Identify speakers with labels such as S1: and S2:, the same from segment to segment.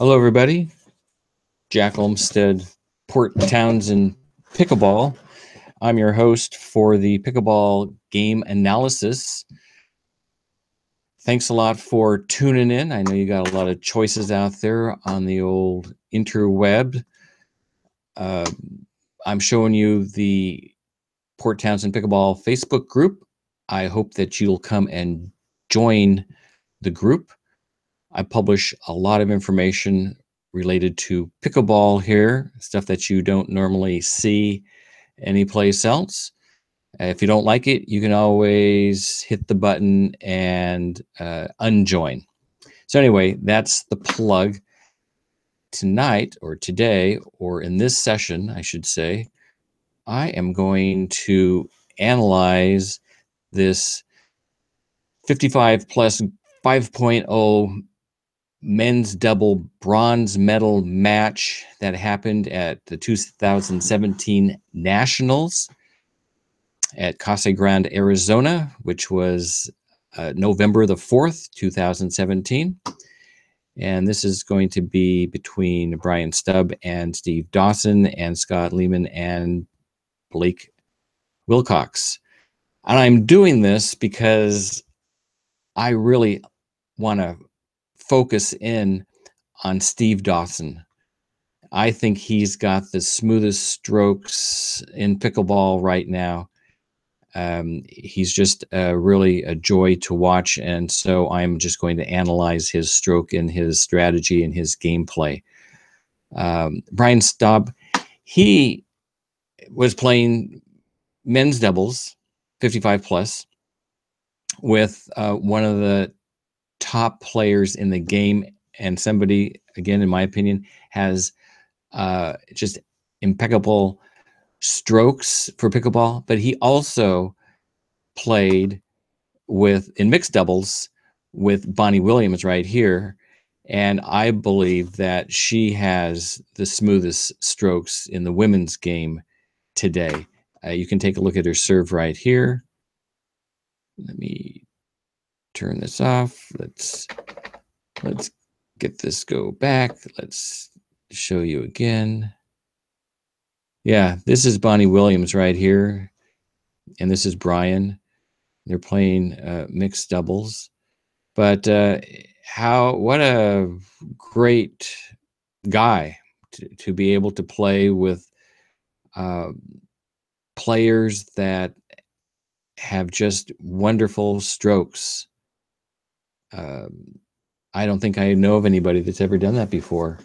S1: Hello, everybody. Jack Olmsted, Port Townsend Pickleball. I'm your host for the Pickleball game analysis. Thanks a lot for tuning in. I know you got a lot of choices out there on the old interweb. I'm showing you the Port Townsend Pickleball Facebook group. I hope that you'll come and join the group. I publish a lot of information related to pickleball here, stuff that you don't normally see anyplace else. If you don't like it, you can always hit the button and unjoin. So anyway, that's the plug. Tonight or today, or in this session, I should say, I am going to analyze this 55 plus 5.0 men's double bronze medal match that happened at the 2017 Nationals at Casa Grande, Arizona, which was November the 4th, 2017. And this is going to be between Brian Staub and Steve Dawson and Scott Lennan and Blake Wilcox. And I'm doing this because I really want to focus in on Steve Dawson. I think he's got the smoothest strokes in pickleball right now. He's just really a joy to watch, and so I'm just going to analyze his stroke and his strategy and his gameplay. Brian Staub, he was playing men's doubles, 55 plus, with one of the top players in the game, and somebody, again, in my opinion, has just impeccable strokes for pickleball. But he also played in mixed doubles with Bonnie Williams right here, and I believe that she has the smoothest strokes in the women's game today. You can take a look at her serve right here. Let me turn this off. Let's get this go back. Let's show you again. Yeah, this is Bonnie Williams right here, and this is Brian. They're playing mixed doubles, but what a great guy to be able to play with players that have just wonderful strokes. I don't think I know of anybody that's ever done that before,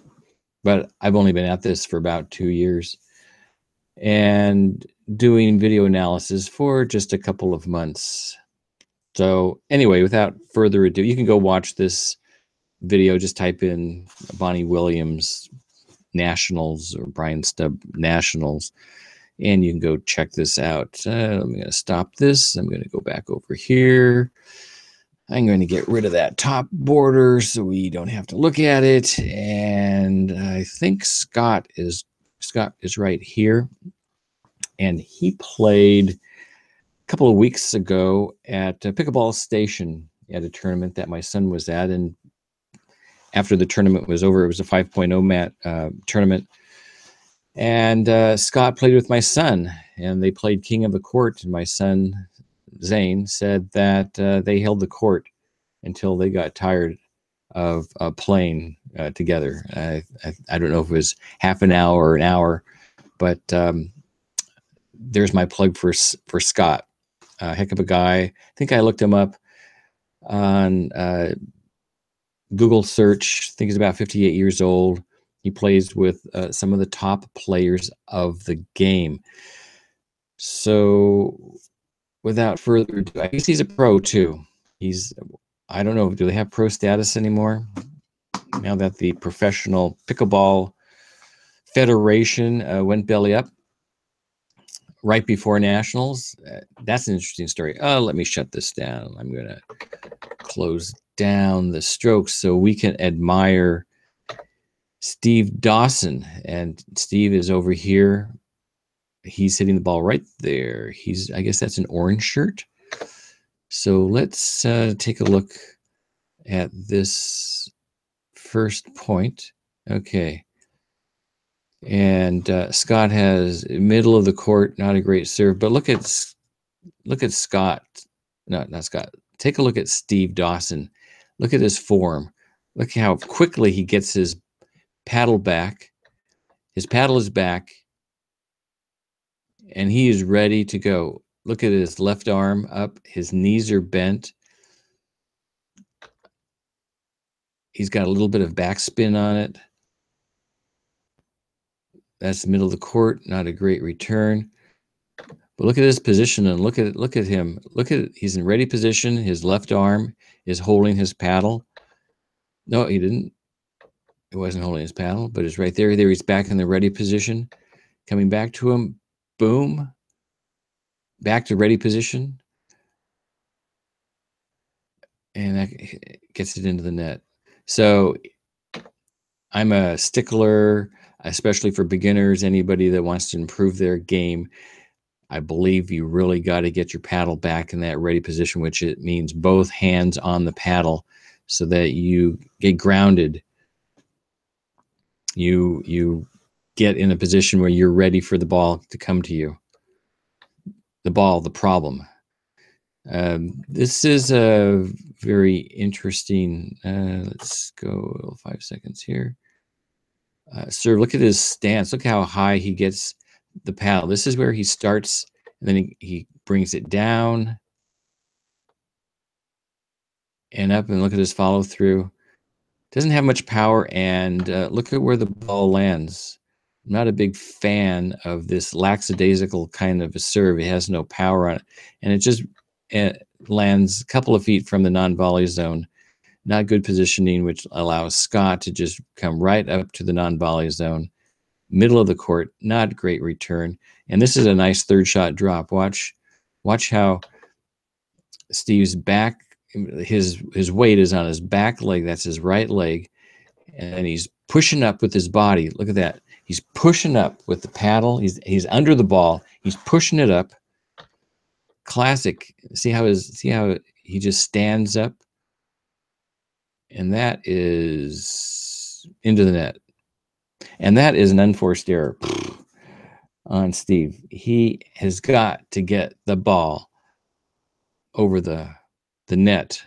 S1: but I've only been at this for about 2 years and doing video analysis for just a couple of months. So anyway, without further ado, you can go watch this video. Just type in Bonnie Williams Nationals or Brian Staub Nationals, and you can go check this out. I'm going to stop this. I'm going to go back over here. I'm going to get rid of that top border so we don't have to look at it. And I think Scott is right here. And he played a couple of weeks ago at Pickleball Station at a tournament that my son was at. And after the tournament was over, it was a 5.0 tournament. And Scott played with my son, and they played King of the Court. And my son, Zane, said that they held the court until they got tired of playing together. I don't know if it was half an hour or an hour, but there's my plug for Scott. Heck of a guy. I think I looked him up on Google search. I think he's about 58 years old. He plays with some of the top players of the game. So without further ado, I guess he's a pro too. I don't know, do they have pro status anymore? Now that the Professional Pickleball Federation went belly up right before Nationals. That's an interesting story. Let me shut this down. I'm going to close down the strokes so we can admire Steve Dawson. And Steve is over here. He's hitting the ball right there. I guess that's an orange shirt. So let's take a look at this first point. Okay. And Scott has middle of the court, not a great serve, but look at Scott. No, not Scott. Take a look at Steve Dawson. Look at his form. Look how quickly he gets his paddle back. His paddle is back, and he is ready to go. Look at his left arm up. His knees are bent. He's got a little bit of backspin on it. That's the middle of the court. Not a great return. But look at his position and look at him. Look at he's in ready position. His left arm is holding his paddle. No, he didn't. He wasn't holding his paddle, but it's right there. There he's back in the ready position. Coming back to him. Boom. Back to ready position. And that gets it into the net. So I'm a stickler, especially for beginners, anybody that wants to improve their game. I believe you really got to get your paddle back in that ready position, which it means both hands on the paddle so that you get grounded. You get in a position where you're ready for the ball to come to you. The ball, the problem. This is a very interesting, let's go 5 seconds here. Sir, look at his stance. Look how high he gets the paddle. This is where he starts, and then he brings it down and up, and look at his follow through. Doesn't have much power, and look at where the ball lands. I'm not a big fan of this lackadaisical kind of a serve. It has no power on it, and it just lands a couple of feet from the non-volley zone. Not good positioning, which allows Scott to just come right up to the non-volley zone. Middle of the court, not great return. And this is a nice third shot drop. Watch how Steve's back, his weight is on his back leg. That's his right leg. And he's pushing up with his body. Look at that. He's pushing up with the paddle. He's under the ball. He's pushing it up. Classic. See how he just stands up? And that is into the net. And that is an unforced error on Steve. He has got to get the ball over the net.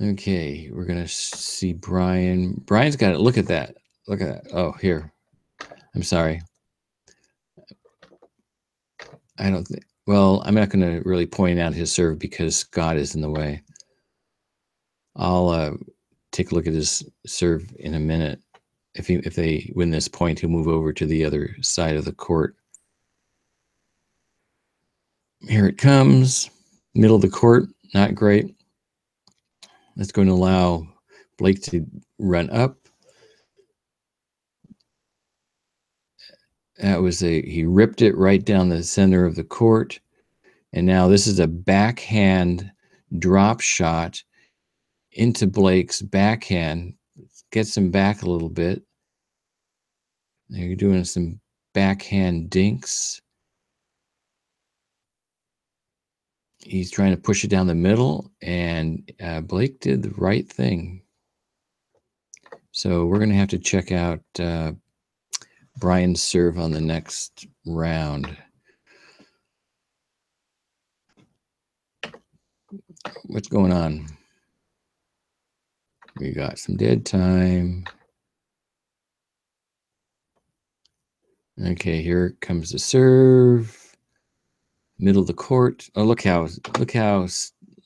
S1: Okay, we're going to see Brian. Brian's got it. Look at that. Look at that. Oh, here. I'm sorry. I don't think. Well, I'm not going to really point out his serve because Scott is in the way. I'll take a look at his serve in a minute. If they win this point, he'll move over to the other side of the court. Here it comes. Middle of the court, not great. That's going to allow Blake to run up. That was he ripped it right down the center of the court. And now this is a backhand drop shot into Blake's backhand. Gets him back a little bit. You're doing some backhand dinks. He's trying to push it down the middle, and Blake did the right thing. So we're going to have to check out Brian's serve on the next round. What's going on? We got some dead time. Okay, here comes the serve. Middle of the court. Oh, look at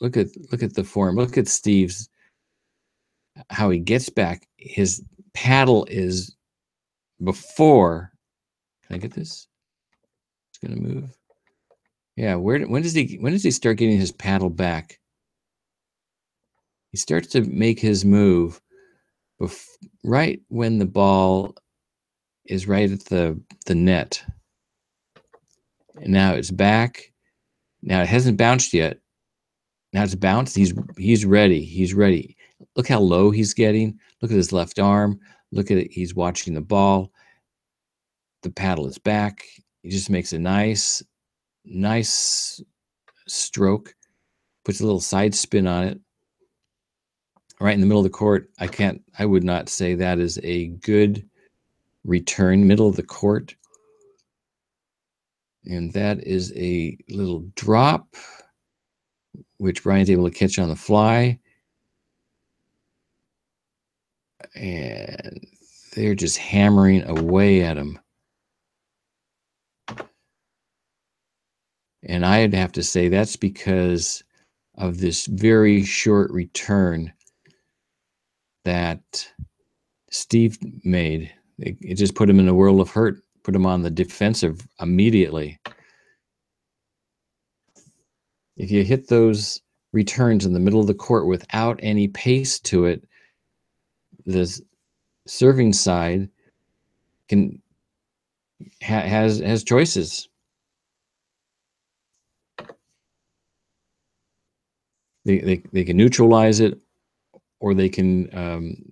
S1: the form. Look at Steve's, how he gets back. His paddle is before. Can I get this? It's gonna move. Yeah, when does he start getting his paddle back? He starts to make his move right when the ball is right at the net. And now it's back. Now it hasn't bounced yet. Now it's bounced. He's ready. He's ready. Look how low he's getting. Look at his left arm. Look at it. He's watching the ball. The paddle is back. He just makes a nice stroke. Puts a little side spin on it. right in the middle of the court. I would not say that is a good return, middle of the court. And that is a little drop, which Brian's able to catch on the fly. And they're just hammering away at him. And I'd have to say that's because of this very short return that Steve made. It just put him in a world of hurt, put him on the defensive immediately. If you hit those returns in the middle of the court without any pace to it, the serving side has choices. They can neutralize it, or they can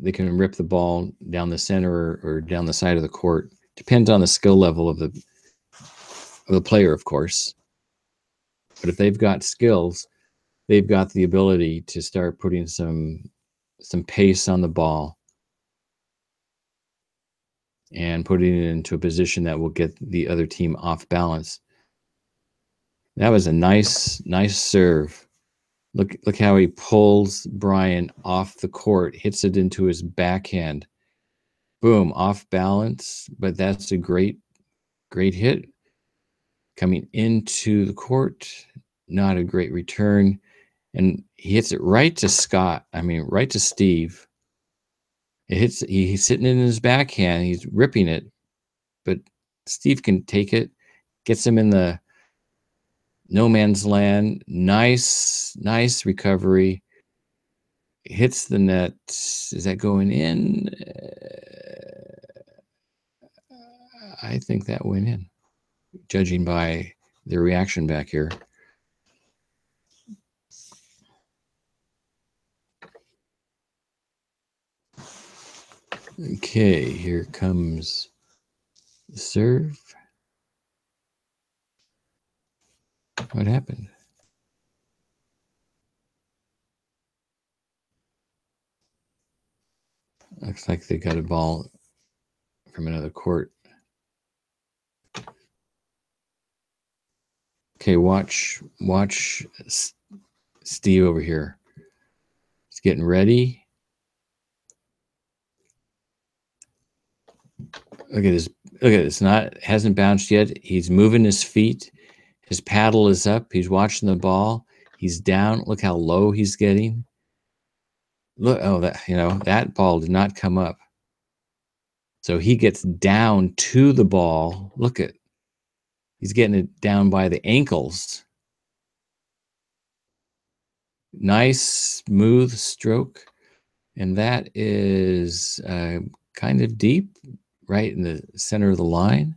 S1: rip the ball down the center or down the side of the court. Depends on the skill level of the player, of course. But if they've got skills, they've got the ability to start putting some pace on the ball and putting it into a position that will get the other team off balance. That was a nice serve. Look how he pulls Brian off the court, hits it into his backhand. Boom, off balance, but that's a great hit. Coming into the court, not a great return. And he hits it right to right to Steve. He's sitting in his backhand, he's ripping it, but Steve can take it, gets him in the no man's land. Nice recovery. Hits the net. Is that going in? I think that went in, judging by the reaction back here. Okay, here comes the serve. What happened? Looks like they got a ball from another court. Okay, watch Steve over here. He's getting ready. Look at this. Look at this. Hasn't bounced yet. He's moving his feet. His paddle is up. He's watching the ball. He's down. Look how low he's getting. Look, that ball did not come up. So he gets down to the ball. Look at, he's getting it down by the ankles. Nice, smooth stroke. And that is kind of deep, right in the center of the line.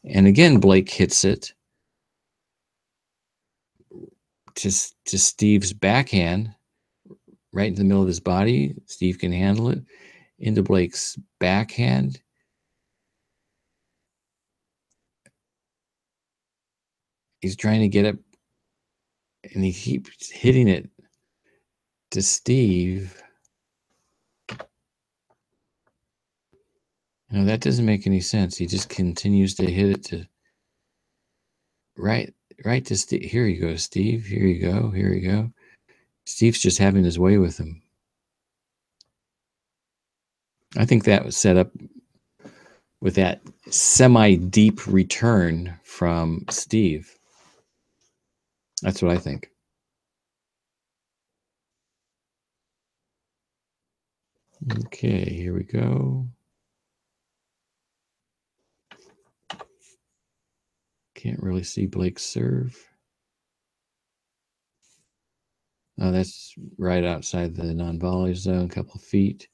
S1: And again, Blake hits it to Steve's backhand, right in the middle of his body. Steve can handle it. Into Blake's backhand. He's trying to get up, and he keeps hitting it to Steve. That doesn't make any sense. He just continues to hit it to right to Steve. Here you go, Steve. Here you go. Here you go. Steve's just having his way with him. I think that was set up with that semi-deep return from Steve. That's what I think. Okay, here we go. Can't really see Blake's serve. Oh, that's right outside the non-volley zone, a couple of feet.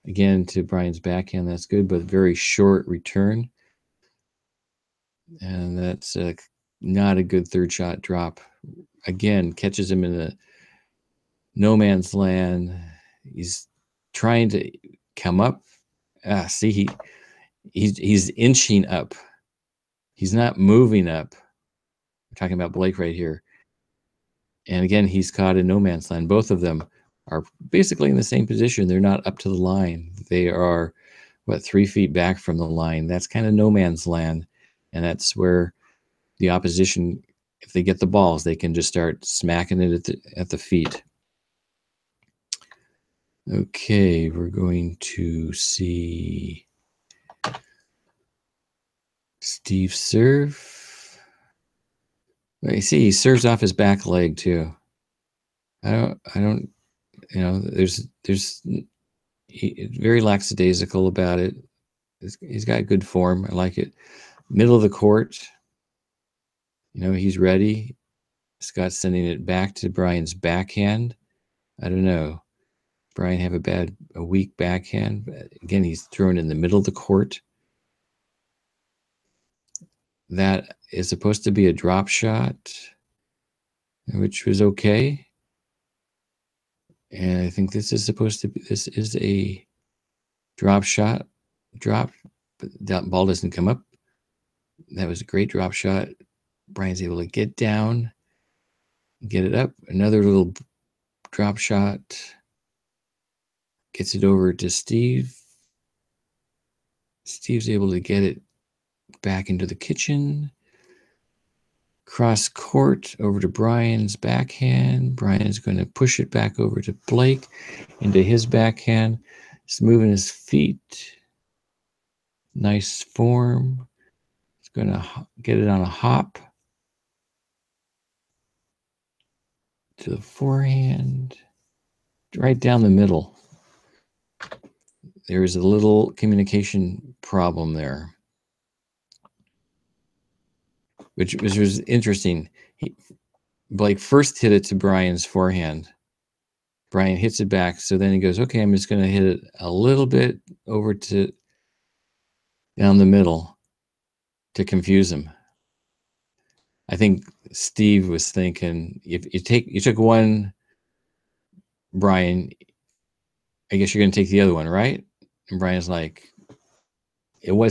S1: Again, to Brian's backhand, that's good, but very short return. And that's not a good third shot drop. Again, catches him in the no man's land. He's trying to come up. See, he's inching up. He's not moving up. We're talking about Blake right here. And again, he's caught in no man's land. Both of them are basically in the same position. They're not up to the line. They are, 3 feet back from the line. That's kind of no man's land. And that's where the opposition, if they get the balls, they can just start smacking it at the feet. Okay, we're going to see Steve serve. You see, he serves off his back leg too. I don't, there's very lackadaisical about it. He's got good form. I like it. Middle of the court, he's ready. Scott's sending it back to Brian's backhand. I don't know. Brian have a weak backhand. Again, he's thrown in the middle of the court. That is supposed to be a drop shot, which was okay. And I think this is a drop shot. But that ball doesn't come up. That was a great drop shot. Brian's able to get down, get it up. Another little drop shot. Gets it over to Steve. Steve's able to get it back into the kitchen. Cross court over to Brian's backhand. Brian's going to push it back over to Blake into his backhand. He's moving his feet. Nice form. He's going to get it on a hop to the forehand. Right down the middle. There is a little communication problem there, which was interesting. Blake first hit it to Brian's forehand. Brian hits it back, so then he goes, okay, I'm just going to hit it a little bit over to down the middle to confuse him. I think Steve was thinking, if you took one, Brian, I guess you're going to take the other one, right? And Brian's like, it's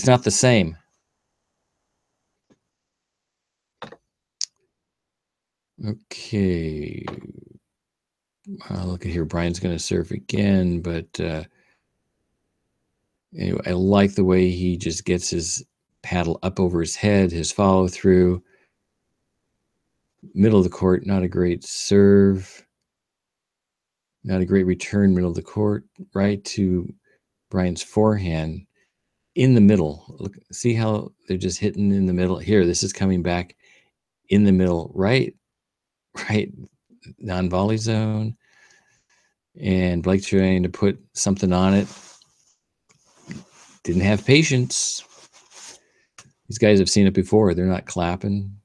S1: not the same. Okay. Look at here. Brian's going to serve again, but anyway, I like the way he just gets his paddle up over his head, his follow through. Middle of the court, not a great serve. Not a great return, middle of the court, right to Brian's forehand in the middle. Look, see how they're just hitting in the middle? Here, this is coming back in the middle, right, non-volley zone. And Blake trying to put something on it. Didn't have patience. These guys have seen it before. They're not clapping.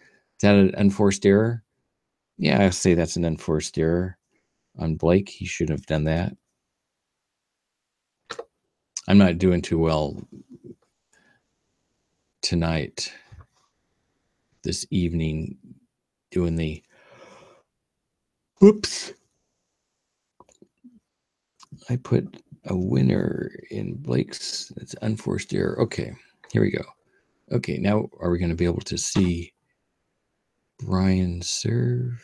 S1: Is that an unforced error? Yeah, I say that's an unforced error on Blake. He shouldn't have done that. I'm not doing too well tonight, this evening, doing the whoops. I put a winner in Blake's. It's unforced error. Okay, here we go. Okay, now are we going to be able to see Brian serve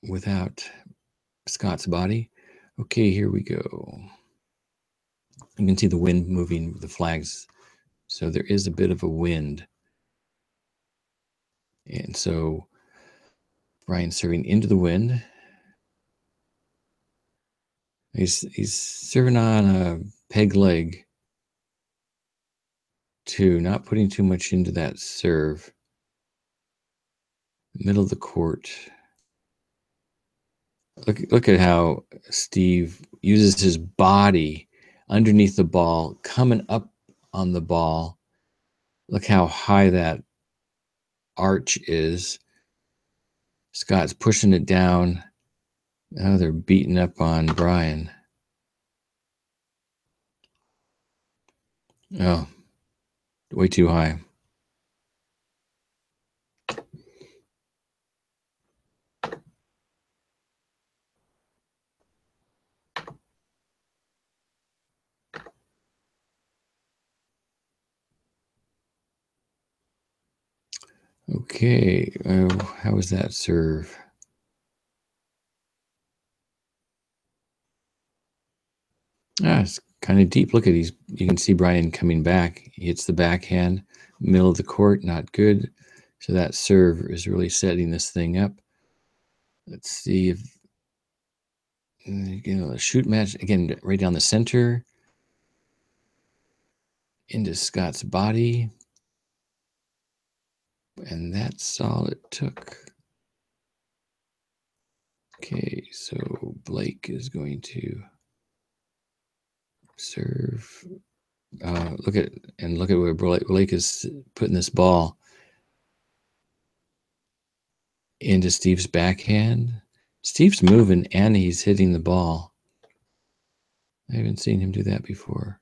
S1: without Scott's body? Okay, here we go. You can see the wind moving the flags. So there is a bit of a wind. And so Brian's serving into the wind. He's serving on a peg leg too, not putting too much into that serve. Middle of the court. Look at how Steve uses his body underneath the ball, coming up on the ball. Look how high that arch is. Scott's pushing it down. Now they're beating up on Brian. Oh, way too high. Okay, how was that serve? It's kind of deep. Look at these. You can see Brian coming back. He hits the backhand, middle of the court, not good. So that serve is really setting this thing up. Let's see if a shoot match again, right down the center, into Scott's body, and that's all it took. Okay, so Blake is going to serve. Look at where Blake is putting this ball into Steve's backhand. Steve's moving and he's hitting the ball. I haven't seen him do that before.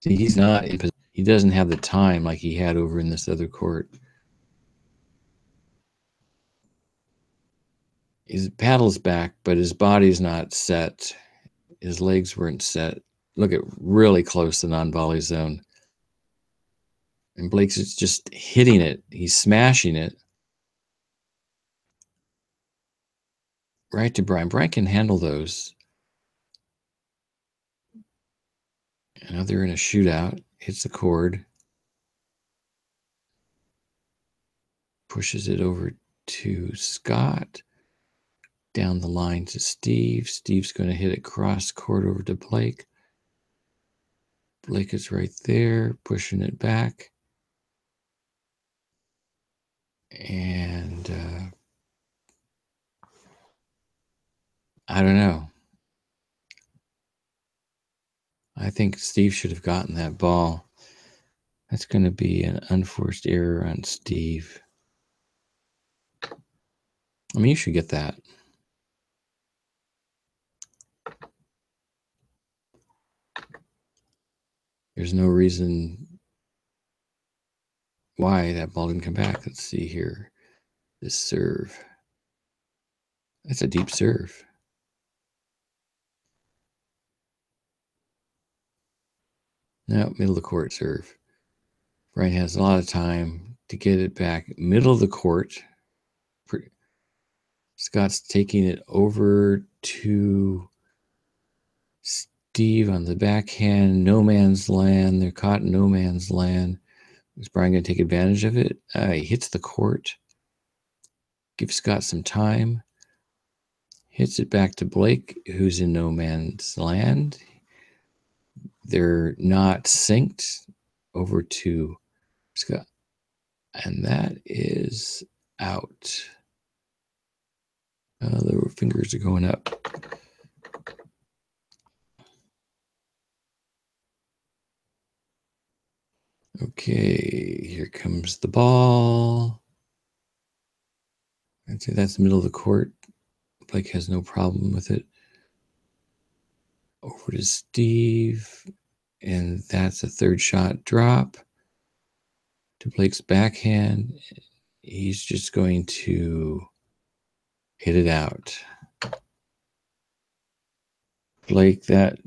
S1: See, he's not. He doesn't have the time like he had over in this other court. His paddle's back, but his body's not set. His legs weren't set. Look at really close to non-volley zone. And Blake's just hitting it. He's smashing it right to Brian. Brian can handle those. And now they're in a shootout. Hits the cord. Pushes it over to Scott. Down the line to Steve. Steve's going to hit it cross court over to Blake. Blake is right there, pushing it back. And I don't know. I think Steve should have gotten that ball. That's going to be an unforced error on Steve. I mean, you should get that. There's no reason why that ball didn't come back. Let's see here. This serve. That's a deep serve. No, middle of the court serve. Brian has a lot of time to get it back. Middle of the court. Scott's taking it over to Steve on the backhand. No man's land. They're caught in no man's land. Is Brian going to take advantage of it? He hits the court. Gives Scott some time. Hits it back to Blake, who's in no man's land. They're not synced over to Scott. And that is out. The fingers are going up. Okay, here comes the ball. I'd say that's the middle of the court. Blake has no problem with it. Over to Steve. And that's a third shot drop to Blake's backhand. He's just going to hit it out. Blake, that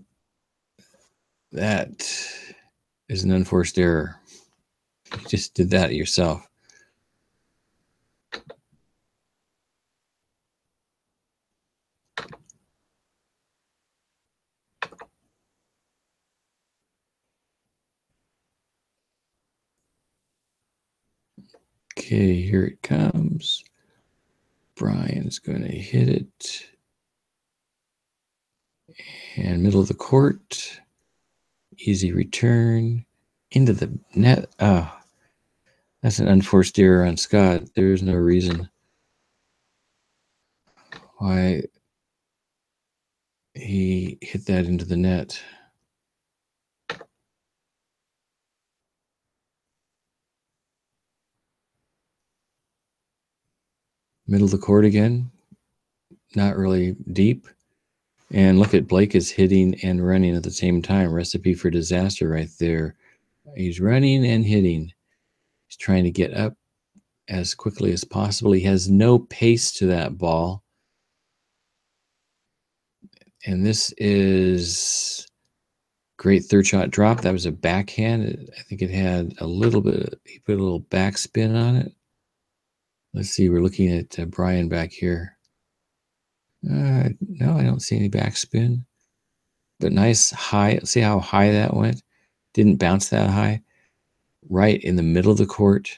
S1: is an unforced error. You just did that yourself. Okay, here it comes. Brian's going to hit it. And middle of the court. Easy return. Into the net. Oh, that's an unforced error on Scott. There's no reason why he hit that into the net. Middle of the court again. Not really deep. And look at Blake is hitting and running at the same time. Recipe for disaster right there. He's running and hitting. He's trying to get up as quickly as possible. He has no pace to that ball. And this is Great third shot drop. That was a backhand. I think it had a little bit, he put a little backspin on it. Let's see, we're looking at Brian back here. No, I don't see any backspin. But nice high. See how high that went? Didn't bounce that high. Right in the middle of the court.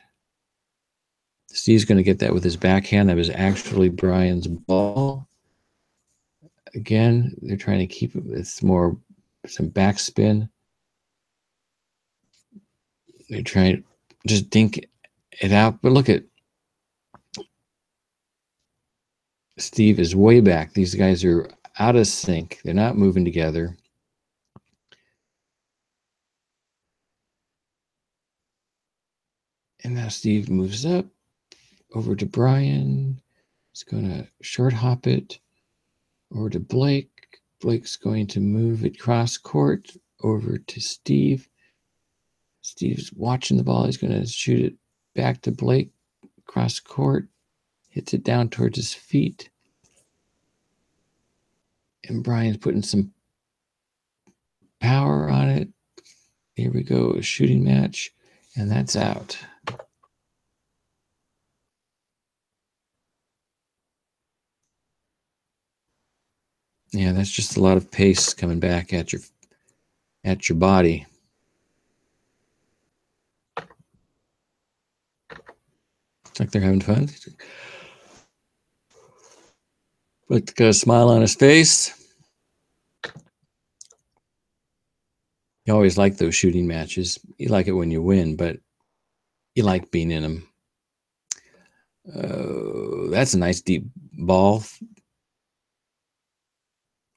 S1: Steve's going to get that with his backhand. That was actually Brian's ball. Again, they're trying to keep it with some backspin. They're trying to just dink it out. But look at Steve is way back. These guys are out of sync. They're not moving together. And now Steve moves up over to Brian. He's going to short hop it over to Blake. Blake's going to move it cross court over to Steve. Steve's watching the ball. He's going to shoot it back to Blake. Cross court. Hits it down towards his feet. And Brian's putting some power on it. Here we go. A shooting match. And that's out. Yeah, that's just a lot of pace coming back at your body. It's like they're having fun. But got a smile on his face. You always like those shooting matches. You like it when you win, but you like being in them. That's a nice deep ball.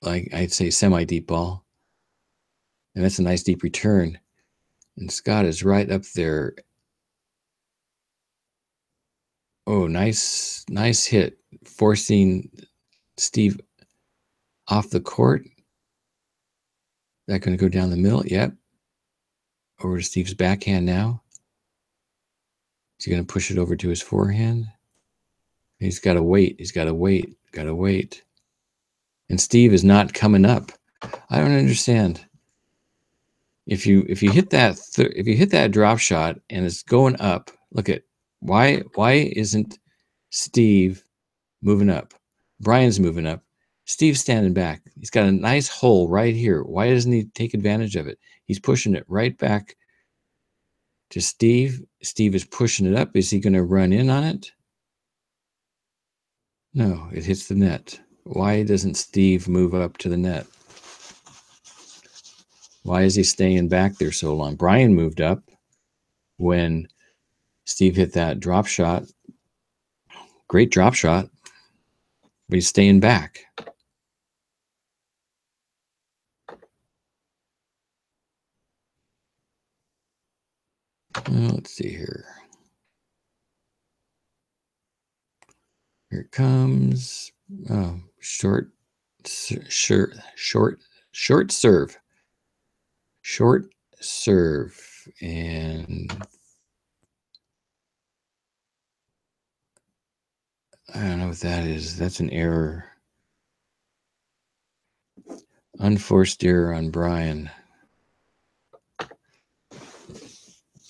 S1: Like I'd say semi-deep ball. And that's a nice deep return. And Scott is right up there. Oh, nice hit. Forcing Steve off the court. That going to go down the middle? Yep. Over to Steve's backhand now. Is he going to push it over to his forehand? He's got to wait. He's got to wait. Got to wait. And Steve is not coming up. I don't understand. If you hit that drop shot and it's going up, look at why isn't Steve moving up? Brian's moving up. Steve's standing back. He's got a nice hole right here. Why doesn't he take advantage of it? He's pushing it right back to Steve. Steve is pushing it up. Is he going to run in on it? No, it hits the net. Why doesn't Steve move up to the net? Why is he staying back there so long? Brian moved up when Steve hit that drop shot. Great drop shot, but he's staying back. Well, let's see here. Here it comes. Oh, short serve. Short serve. And I don't know what that is. That's an error. Unforced error on Brian. I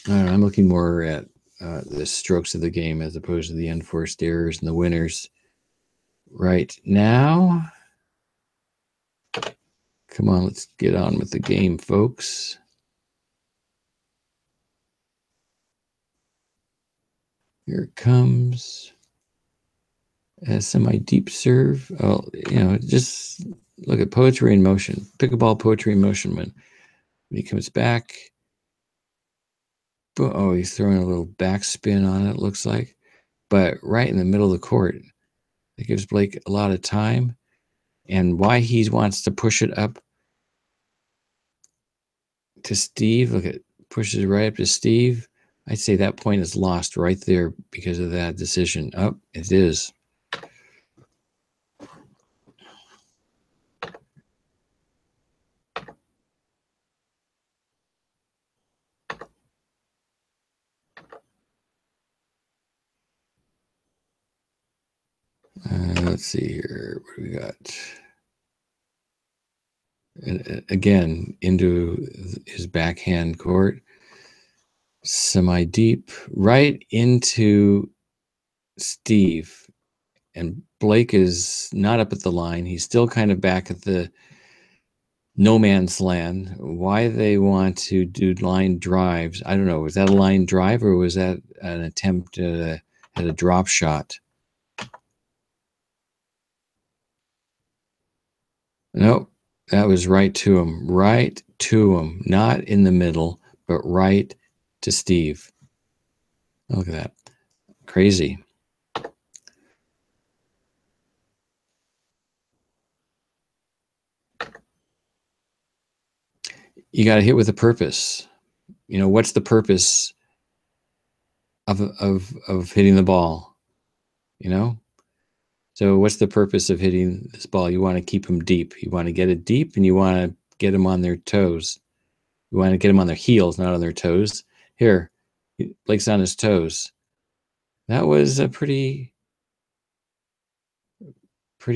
S1: don't know, I'm looking more at the strokes of the game as opposed to the unforced errors and the winners right now. Come on, let's get on with the game, folks. Here it comes. A semi-deep serve. Oh, just look at poetry in motion. Pickleball poetry in motion. When he comes back, oh, he's throwing a little backspin on it, looks like. But right in the middle of the court, it gives Blake a lot of time. And why he wants to push it up to Steve, look at pushes right up to Steve. I'd say that point is lost right there because of that decision. Oh, it is. Let's see here. What do we got? again into his backhand court, semi-deep, right into Steve. And Blake is not up at the line. He's still kind of back at the no man's land. Why they want to do line drives, I don't know. Was that a line drive or was that an attempt at a drop shot? Nope, that was right to him. Right to him. Not in the middle, but right to Steve. Look at that. Crazy. You got to hit with a purpose. You know, what's the purpose of hitting the ball? You know? So what's the purpose of hitting this ball? You want to keep them deep. You want to get it deep and you want to get them on their toes. You want to get them on their heels, not on their toes. Here, Blake's on his toes. That was a pretty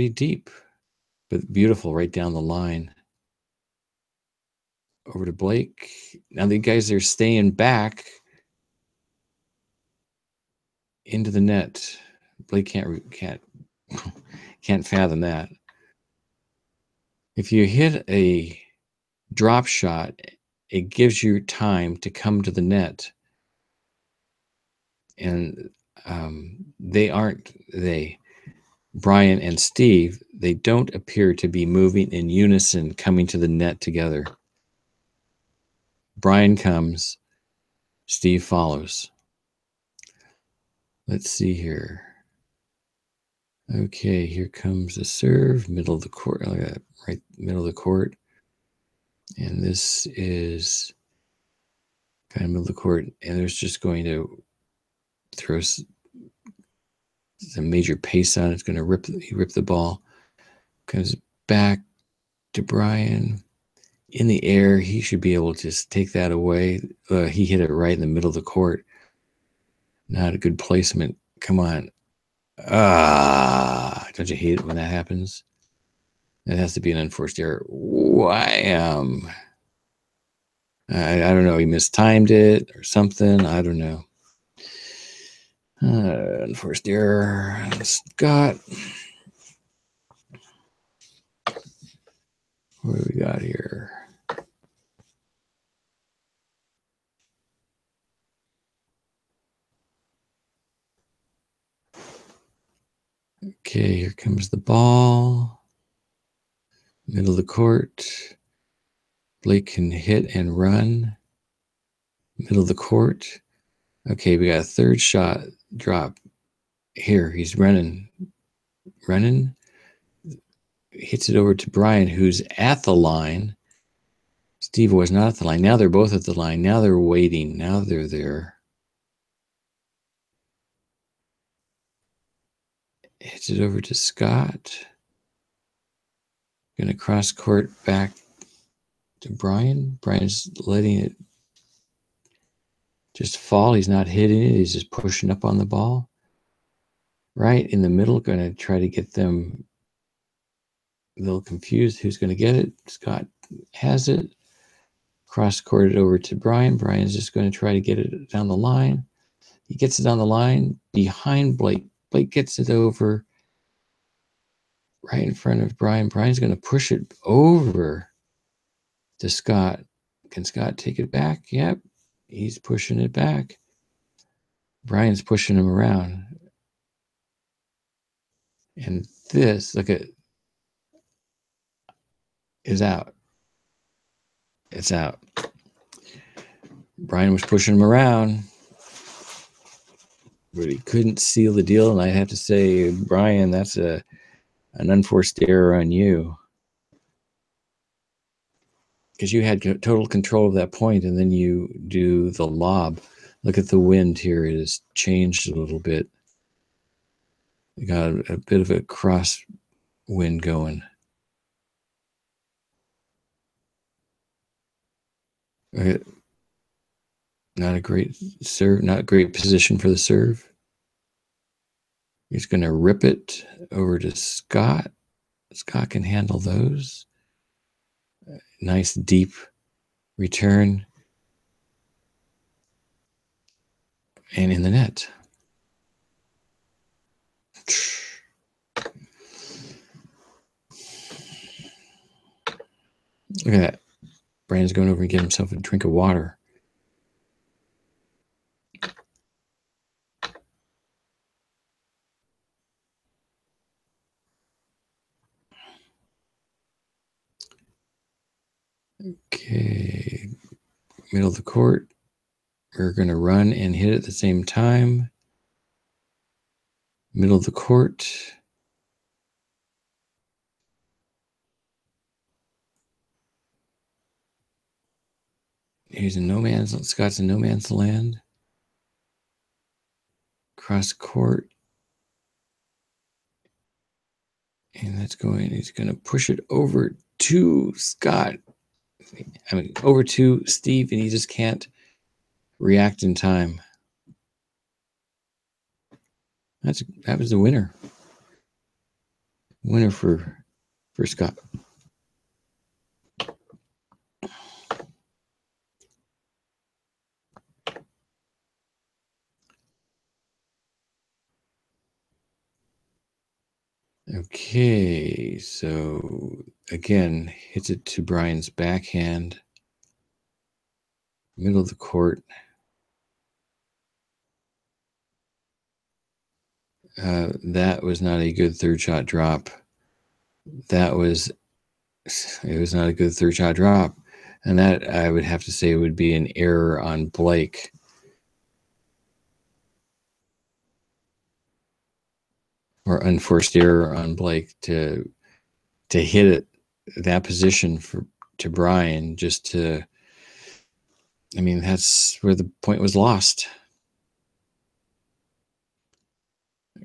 S1: deep, but beautiful right down the line. Over to Blake. Now the guys are staying back into the net. Blake can't fathom that. If you hit a drop shot, it gives you time to come to the net. And Brian and Steve, they don't appear to be moving in unison, coming to the net together. Brian comes, Steve follows. Let's see here. Okay, here comes the serve, middle of the court, like that, right middle of the court. And this is kind of middle of the court, and there's just going to throw some major pace on it. It's going to rip the ball. Comes back to Brian. In the air, he should be able to just take that away. He hit it right in the middle of the court. Not a good placement. Come on. Don't you hate it when that happens? That has to be an unforced error. Wham! I don't know. He mistimed it or something. I don't know. Unforced error. Scott. What do we got here? Okay, here comes the ball. Middle of the court. Blake can hit and run. Middle of the court. Okay, we got a third shot drop. Here, he's running. Hits it over to Brian, who's at the line. Steve was not at the line. Now they're both at the line. Now they're waiting. Now they're there. Hits it over to Scott. Going to cross court back to Brian. Brian's letting it just fall. He's not hitting it. He's just pushing up on the ball. Right in the middle. Going to try to get them a little confused. Who's going to get it? Scott has it. Cross court it over to Brian. Brian's just going to try to get it down the line. He gets it on the line behind Blake. Blake gets it over right in front of Brian. Brian's going to push it over to Scott. Can Scott take it back? Yep. He's pushing it back. Brian's pushing him around. And this, look at, is out. It's out. Brian was pushing him around, but he couldn't seal the deal. And I have to say, Brian, that's an unforced error on you. Because you had total control of that point, and then you do the lob. Look at the wind here. It has changed a little bit. We got a bit of a cross wind going. Not a great serve, not a great position for the serve. He's going to rip it over to Scott. Scott can handle those. Nice deep return. And in the net. Look at that. Brandon's going over and getting himself a drink of water. Okay. Middle of the court. We're going to run and hit at the same time. Middle of the court. Here's a no man's. Scott's in no man's land. Cross court. And that's going. He's going to push it over to Scott. I mean, over to Steve, and he just can't react in time. That was the winner. Winner for Scott. Okay, so again, hits it to Brian's backhand. Middle of the court. That was not a good third shot drop. It was not a good third shot drop. And that, I would have to say, would be an error on Blake. Or unforced error on Blake to hit it that position to Brian, just to, I mean, that's where the point was lost.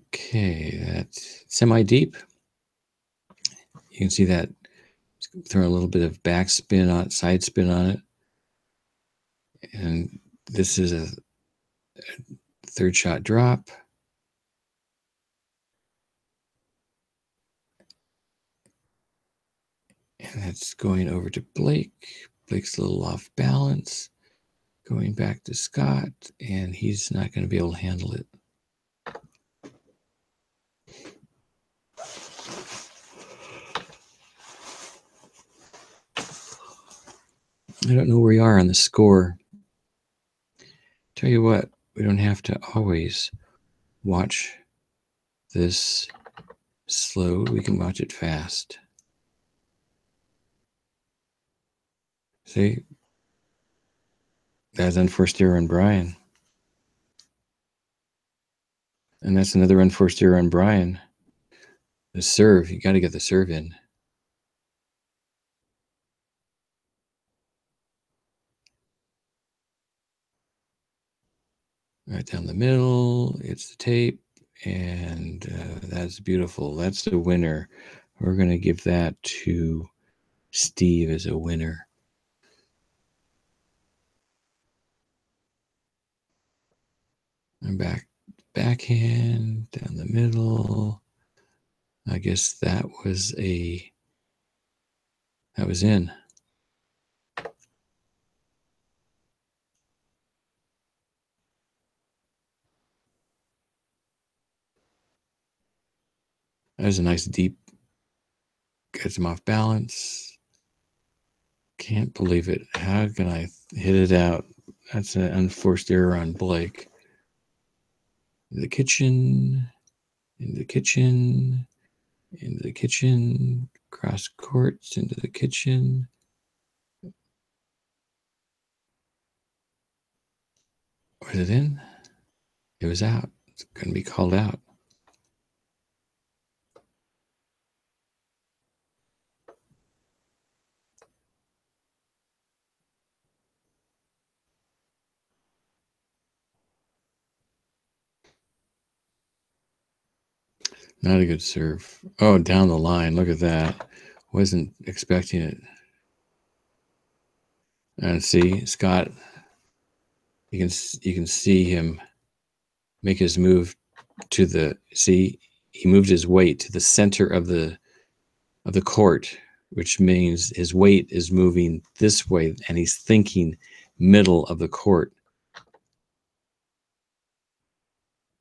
S1: Okay, that's semi-deep. You can see that throwing a little bit of backspin on it, side spin on it. And this is a third shot drop. And that's going over to Blake. Blake's a little off balance. Going back to Scott, and he's not going to be able to handle it. I don't know where we are on the score. Tell you what, we don't have to always watch this slow. We can watch it fast. See? That's unforced error on Brian. And that's another unforced error on Brian. The serve, you got to get the serve in. Right down the middle, it's the tape, and that's beautiful. That's the winner. We're going to give that to Steve as a winner. I'm backhand, down the middle. I guess that was in. That was a nice deep, gets him off balance. Can't believe it. How can I hit it out? That's an unforced error on Blake. In the kitchen, cross courts, into the kitchen. Was it in? It was out. It's going to be called out. Not a good serve. Oh, down the line. Look at that. Wasn't expecting it. And see, Scott, you can see him make his move to the, see, he moved his weight to the center of the court. which means his weight is moving this way and he's thinking middle of the court.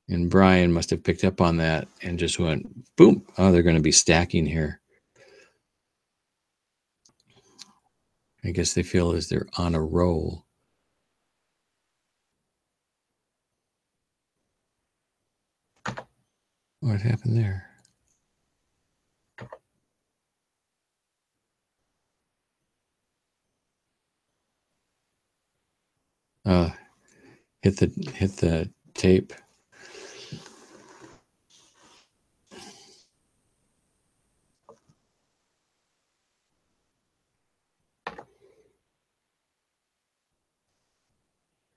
S1: And Brian must have picked up on that and just went, boom. Oh, they're going to be stacking here. I guess they feel as they're on a roll. What happened there? Hit the tape.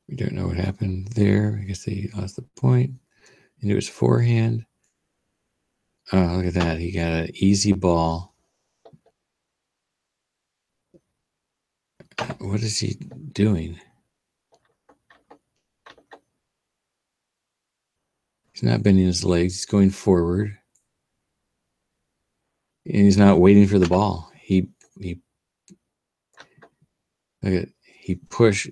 S1: We don't know what happened there. I guess they lost the point. Into his forehand. Oh, look at that. He got an easy ball. What is he doing? He's not bending his legs. He's going forward. And he's not waiting for the ball. He pushed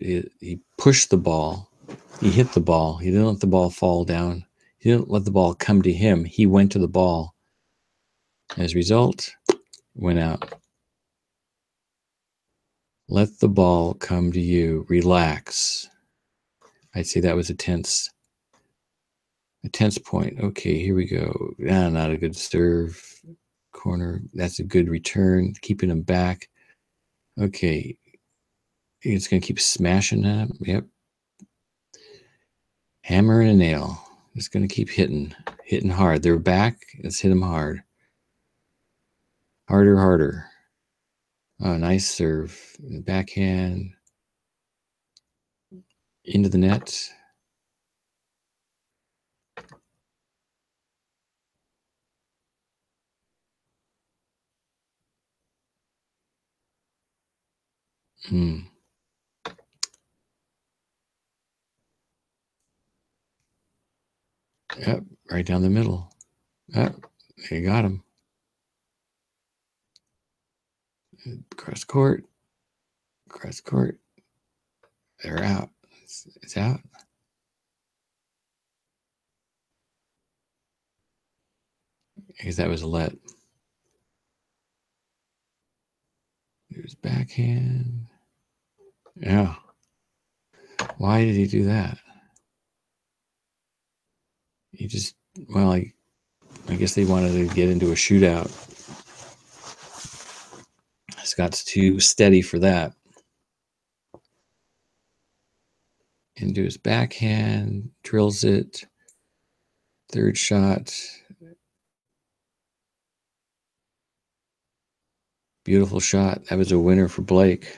S1: the ball. He hit the ball. He didn't let the ball fall down. He didn't let the ball come to him. He went to the ball. As a result, went out. Let the ball come to you. Relax. I'd say that was a tense point. Okay, here we go. Not a good serve. Corner. That's a good return. Keeping him back. Okay. It's going to keep smashing him. Yep. Hammer and a nail. It's going to keep hitting hard. They're back. Let's hit them hard. Harder. Oh, nice serve. Backhand. Into the net. Yep, right down the middle. Yep, you got him. Cross court. They're out. It's out. I guess that was a let. There's backhand. Yeah. Why did he do that? He just, well, I guess they wanted to get into a shootout. Scott's too steady for that. Into his backhand, drills it. Third shot. Beautiful shot. That was a winner for Blake.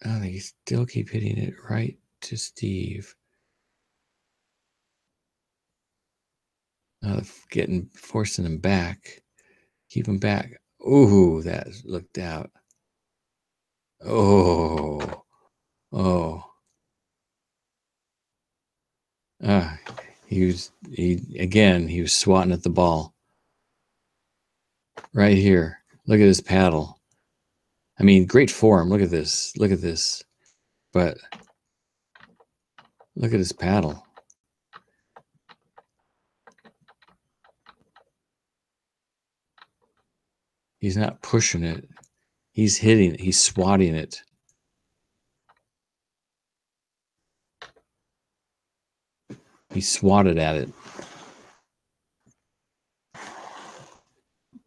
S1: Oh, they still keep hitting it right to Steve. Forcing him back. Keep him back. Ooh, that looked out. Oh. He was swatting at the ball. Right here. Look at his paddle. I mean, great form. Look at this. But look at his paddle. He's not pushing it. He's hitting it. He's swatting it. He swatted at it.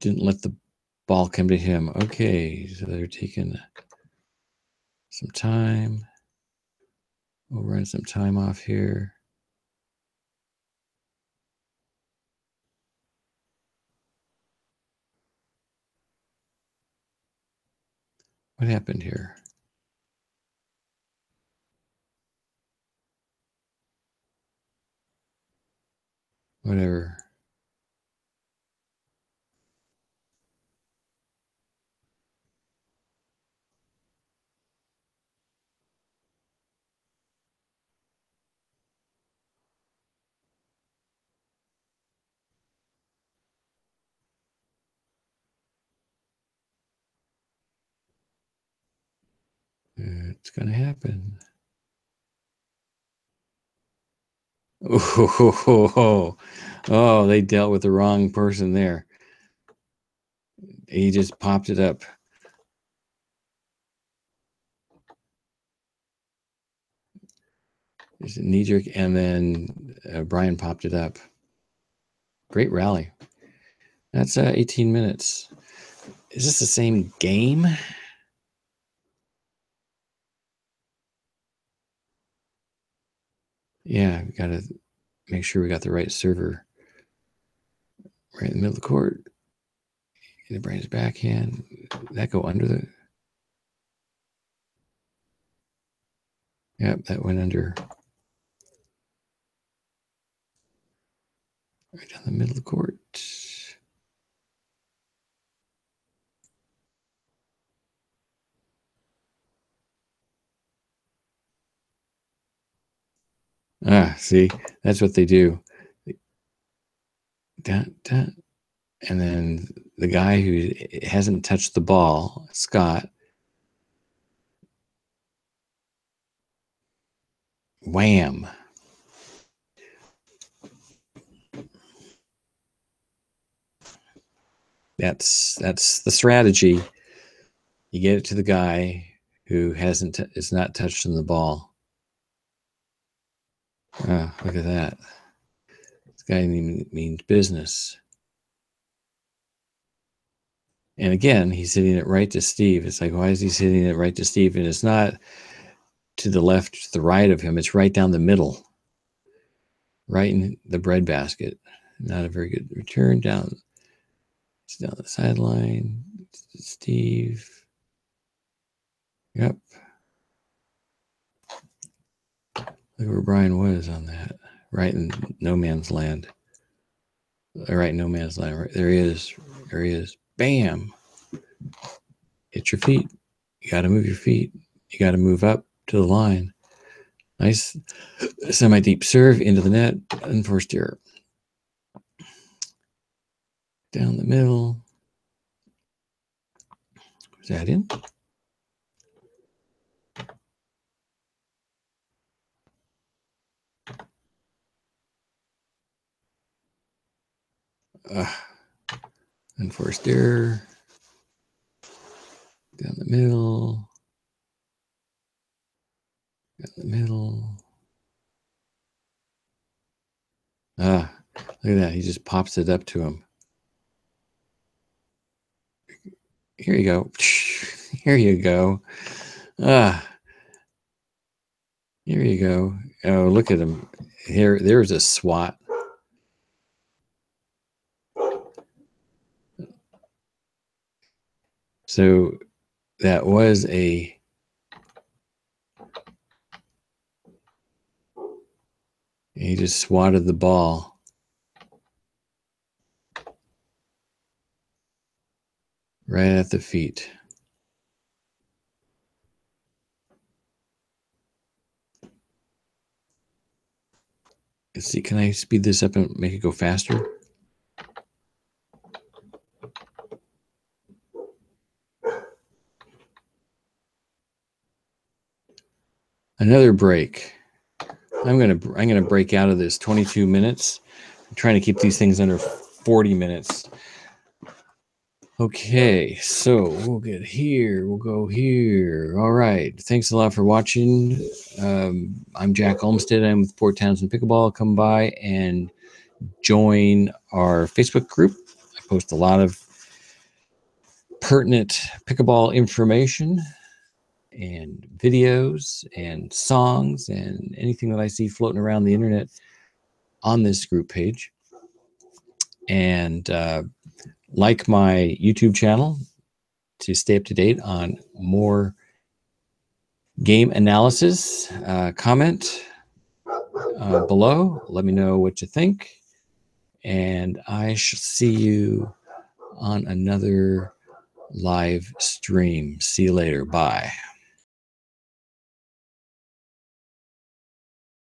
S1: Didn't let the ball come to him. Okay, so they're taking some time. We'll run some time off here. What happened here? Whatever. What's going to happen? Oh, they dealt with the wrong person there. He just popped it up. There's a knee jerk, and then Brian popped it up. Great rally. That's 18 minutes. Is this the same game? Yeah, we got to make sure we got the right server. Right in the middle of the court. And Brian's backhand. Did that go under the... Yep, that went under. Right down the middle of the court. See, that's what they do. And then the guy who hasn't touched the ball, Scott, wham. That's the strategy. You get it to the guy who is not touching the ball. Look at that. This guy means business. And again, he's hitting it right to Steve. It's like, why is he hitting it right to Steve? And it's not to the left, to the right of him. It's right down the middle, right in the breadbasket. Not a very good return down. It's down the sideline. Steve. Yep. Look where Brian was on that. Right in no man's land. Right in no man's land. Right, there he is. There he is. Bam. Hit your feet. You got to move your feet. You got to move up to the line. Nice semi-deep serve into the net. Unforced error. Down the middle. Is that in? Unforced error. Down the middle. Down the middle. Look at that. He just pops it up to him. Here you go. Here you go. Here you go. Oh, look at him. There's a swat. So that was he just swatted the ball. Right at the feet. Let's see, can I speed this up and make it go faster? Another break. I'm gonna break out of this 22 minutes. I'm trying to keep these things under 40 minutes. Okay, so we'll get here. We'll go here. All right. Thanks a lot for watching. I'm Jack Olmsted. I'm with Port Townsend Pickleball. Come by and join our Facebook group. I post a lot of pertinent pickleball information and videos and songs and anything that I see floating around the internet on this group page. And like my YouTube channel to stay up to date on more game analysis. Comment below. Let me know what you think. And I shall see you on another live stream. See you later. Bye.